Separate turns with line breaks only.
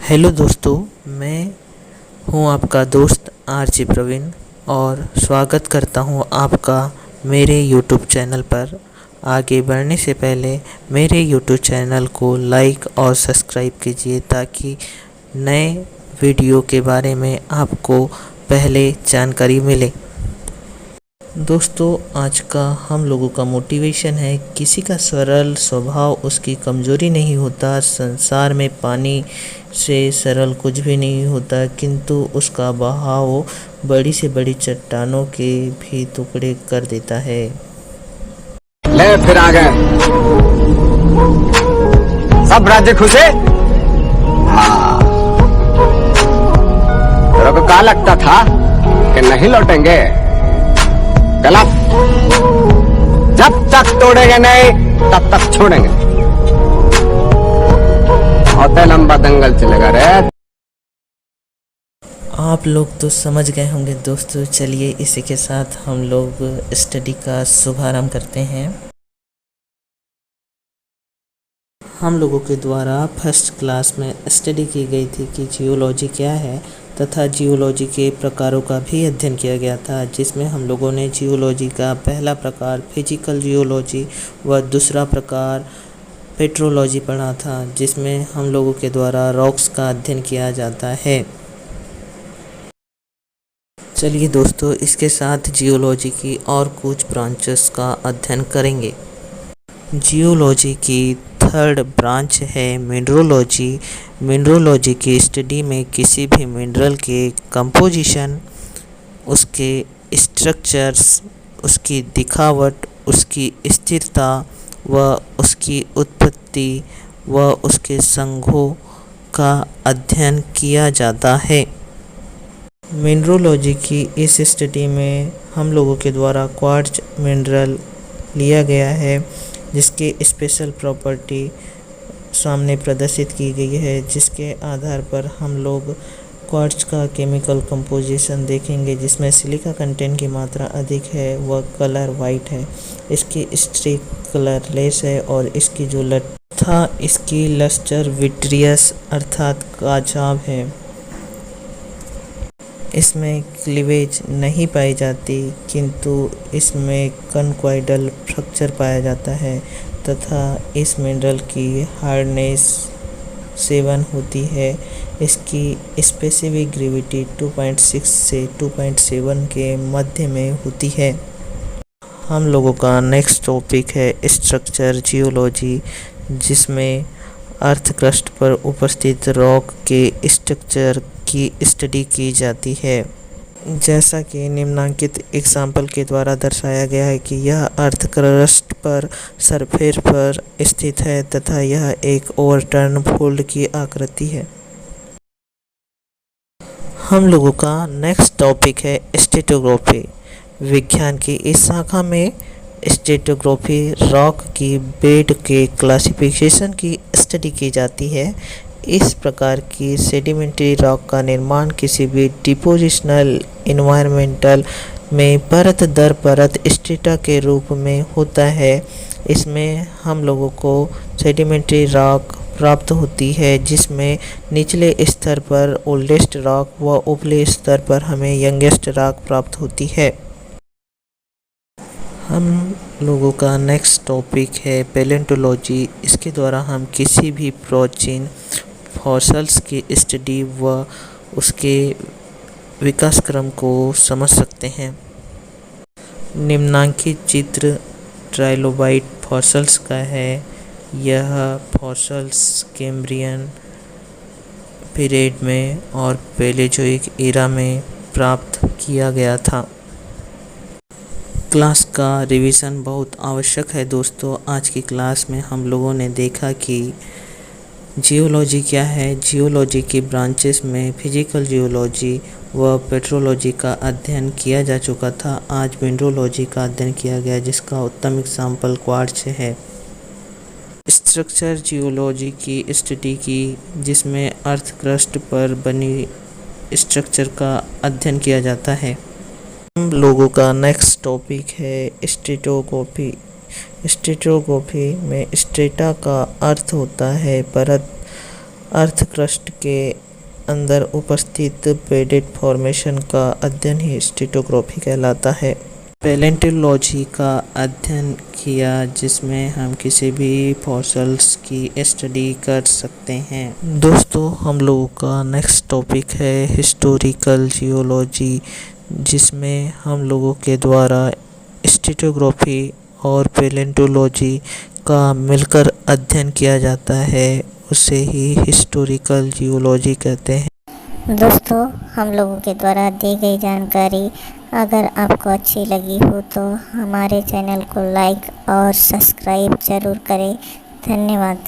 Hello दोस्तों, मैं हूं आपका दोस्त आरजे प्रवीण और स्वागत करता हूं आपका मेरे यूट्यूब चैनल पर। आगे बढ़ने से पहले मेरे यूट्यूब चैनल को लाइक और सब्सक्राइब कीजिए ताकि नए वीडियो के बारे में आपको पहले जानकारी मिले। दोस्तों, आज का हम लोगों का मोटिवेशन है, किसी का सरल स्वभाव उसकी कमज़ोरी नहीं होता। संसार में पानी से सरल कुछ भी नहीं होता, किंतु उसका बहाव बड़ी से बड़ी चट्टानों के भी टुकड़े कर देता है।
ले फिर आ गए सब राज्य खुशे। हाँ, तेरे को क्या लगता था कि नहीं लौटेंगे? गलत। जब तक तोड़ेंगे नहीं तब तक छोड़ेंगे। बहुत लंबा दंगल चलेगा रे।
आप लोग तो समझ गए होंगे दोस्तों। चलिए इसी के साथ हम लोग स्टडी का शुभारंभ करते हैं। हम लोगों के द्वारा फर्स्ट क्लास में स्टडी की गई थी कि जियोलॉजी क्या है तथा जियोलॉजी के प्रकारों का भी अध्ययन किया गया था, जिसमें हम लोगों ने जियोलॉजी का पहला प्रकार फिजिकल जियोलॉजी व दूसरा प्रकार पेट्रोलॉजी पढ़ा था, जिसमें हम लोगों के द्वारा रॉक्स का अध्ययन किया जाता है। चलिए दोस्तों, इसके साथ जियोलॉजी की और कुछ ब्रांचेस का अध्ययन करेंगे। जियोलॉजी की थर्ड ब्रांच है मिनरोलॉजी। मिनरोलॉजी की स्टडी में किसी भी मिनरल के कंपोजिशन, उसके स्ट्रक्चर्स, उसकी दिखावट, उसकी स्थिरता व उसकी उत्पत्ति व उसके संघों का अध्ययन किया जाता है। मिनरोलॉजी की इस स्टडी में हम लोगों के द्वारा क्वार्ट्ज मिनरल लिया गया है, जिसके स्पेशल प्रॉपर्टी सामने प्रदर्शित की गई है, जिसके आधार पर हम लोग क्वार्ट्ज का केमिकल कंपोजिशन देखेंगे, जिसमें सिलिका कंटेंट की मात्रा अधिक है व कलर वाइट है। इसकी स्ट्रिक कलरलेस है और इसकी जो तथा इसकी लस्टर विट्रियस अर्थात काचाभ है। इसमें क्लीवेज नहीं पाई जाती, किंतु इसमें कनक्वाइडल फ्रैक्चर पाया जाता है तथा इस मिनरल की हार्डनेस 7 होती है। इसकी स्पेसिफिक ग्रेविटी 2.6 से 2.7 के मध्य में होती है। हम लोगों का नेक्स्ट टॉपिक है स्ट्रक्चर जियोलॉजी, जिसमें अर्थ क्रस्ट पर उपस्थित रॉक के स्ट्रक्चर की स्टडी की जाती है। जैसा कि निम्नांकित एग्जाम्पल के द्वारा दर्शाया गया है कि यह अर्थ क्रस्ट पर सरफेस पर स्थित है तथा यह एक ओवरटर्न फोल्ड की आकृति है। हम लोगों का नेक्स्ट टॉपिक है स्ट्रेटिग्राफी। विज्ञान की इस शाखा में स्ट्रेटिग्राफी रॉक की बेड के क्लासिफिकेशन की स्टडी की जाती है। इस प्रकार की सेडिमेंट्री रॉक का निर्माण किसी भी डिपोजिशनल इन्वायरमेंटल में परत दर परत स्ट्रेटा के रूप में होता है। इसमें हम लोगों को सेडिमेंट्री रॉक प्राप्त होती है, जिसमें निचले स्तर पर ओल्डेस्ट रॉक व ऊपरी स्तर पर हमें यंगेस्ट रॉक प्राप्त होती है। हम लोगों का नेक्स्ट टॉपिक है पैलेंटोलॉजी। इसके द्वारा हम किसी भी प्राचीन फॉसल्स की स्टडी व उसके विकास क्रम को समझ सकते हैं। निम्नांकित चित्र ट्राइलोबाइट फॉसल्स का है। यह फॉसल्स कैम्ब्रियन पीरियड में और पैलेजोइक एरा में प्राप्त किया गया था। क्लास का रिवीजन बहुत आवश्यक है दोस्तों। आज की क्लास में हम लोगों ने देखा कि जियोलॉजी क्या है। जियोलॉजी की ब्रांचेस में फिजिकल जियोलॉजी व पेट्रोलॉजी का अध्ययन किया जा चुका था। आज मिनरोलॉजी का अध्ययन किया गया, जिसका उत्तम एग्जाम्पल क्वार्ट्ज है। स्ट्रक्चर जियोलॉजी की स्टडी की, जिसमें अर्थ क्रस्ट पर बनी स्ट्रक्चर का अध्ययन किया जाता है। हम लोगों का नेक्स्ट टॉपिक है स्ट्रेटिग्राफी। स्ट्रेटिग्राफी में स्ट्रेटा का अर्थ होता है परत अर्थ क्रस्ट के अंदर उपस्थित बेडेड फॉर्मेशन का अध्ययन ही स्ट्रेटोग्राफी कहलाता है। पैलेंटोलॉजी का अध्ययन किया जिसमें हम किसी भी फॉसल्स की स्टडी कर सकते हैं। दोस्तों, हम लोगों का नेक्स्ट टॉपिक है हिस्टोरिकल जियोलॉजी, जिसमें हम लोगों के द्वारा स्ट्रेटोग्राफी और पैलेंटोलॉजी का मिलकर अध्ययन किया जाता है, उसे ही हिस्टोरिकल जियोलॉजी कहते हैं।
दोस्तों, हम लोगों के द्वारा दी गई जानकारी अगर आपको अच्छी लगी हो तो हमारे चैनल को लाइक और सब्सक्राइब ज़रूर करें। धन्यवाद।